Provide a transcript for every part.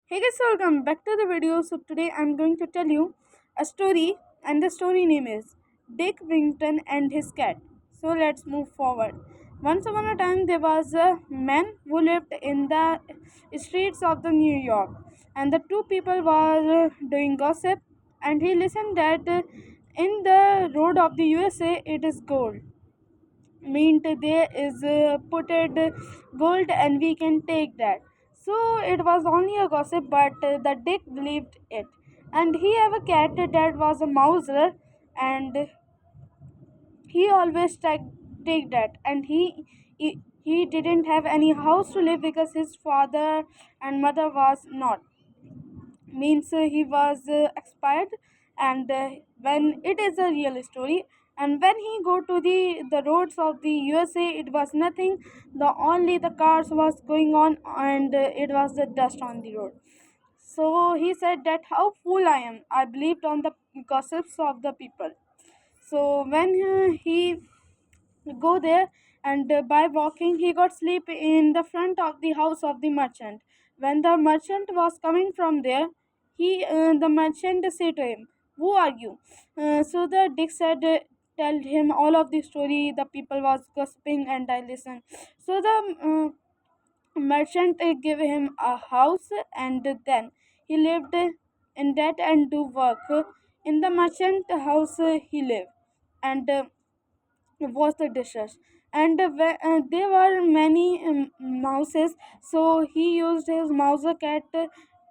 Hey guys, welcome back to the video. So today I'm going to tell you a story, and the story name is Dick Whittington and his cat. So let's move forward. Once upon a time there was a man who lived in the streets of the New York, and the two people were doing gossip, and he listened that in the road of the USA it is gold, meant there is putted gold and we can take that. So it was only a gossip, but the Dick believed it, and he have a cat that was a mouser, and he always take that, and he didn't have any house to live because his father and mother was not, means he was expired. And when it is a real story, and when he go to the roads of the USA, it was nothing, the only the cars was going on, and it was the dust on the road. So he said that how fool I am, I believed on the gossips of the people. So when he go there, and by walking he got sleep in the front of the house of the merchant. When the merchant was coming from there, the merchant said to him, who are you? So the Dick said, tell him all of the story. The people was gossiping and I listened. So the merchant gave him a house, and then he lived in that and do work in the merchant house. He lived and wash the dishes, and there were many mouses. So he used his mouser cat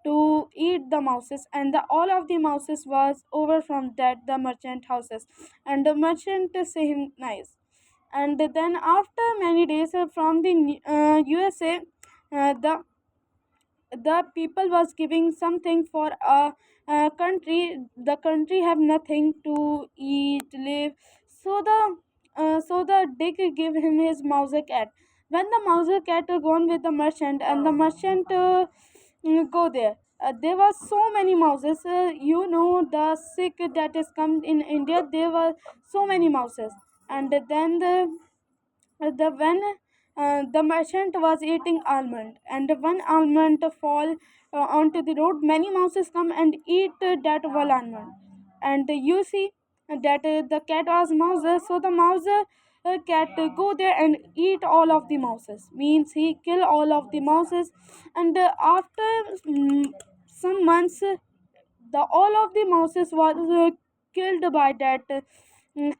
to eat the mouses, and all of the mouses was over from that the merchant houses, and the merchant say him nice. And then after many days from the USA, the people was giving something for a country. The country have nothing to eat, live. So the Dick give him his mouser cat. When the mouser cat gone with the merchant, and the merchant go there, there was so many mouses. The sick that is come in India, there were so many mouses. And then the when the merchant was eating almond, and one almond fall onto the road, many mouses come and eat that whole almond. And you see that the cat was mouse, so the mouse cat go there and eat all of the mouses, means he kill all of the mouses. And after some months, the all of the mouses was killed by that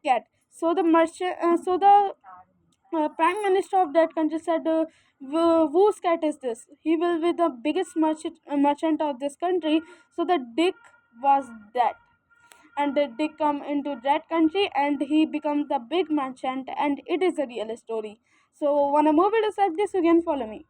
cat. So the merchant so the prime minister of that country said, whose cat is this? He will be the biggest merchant of this country. So the Dick was that, and the Dick come into that country, and he becomes the big merchant, and it is a real story. So wanna more videos like this, you can follow me.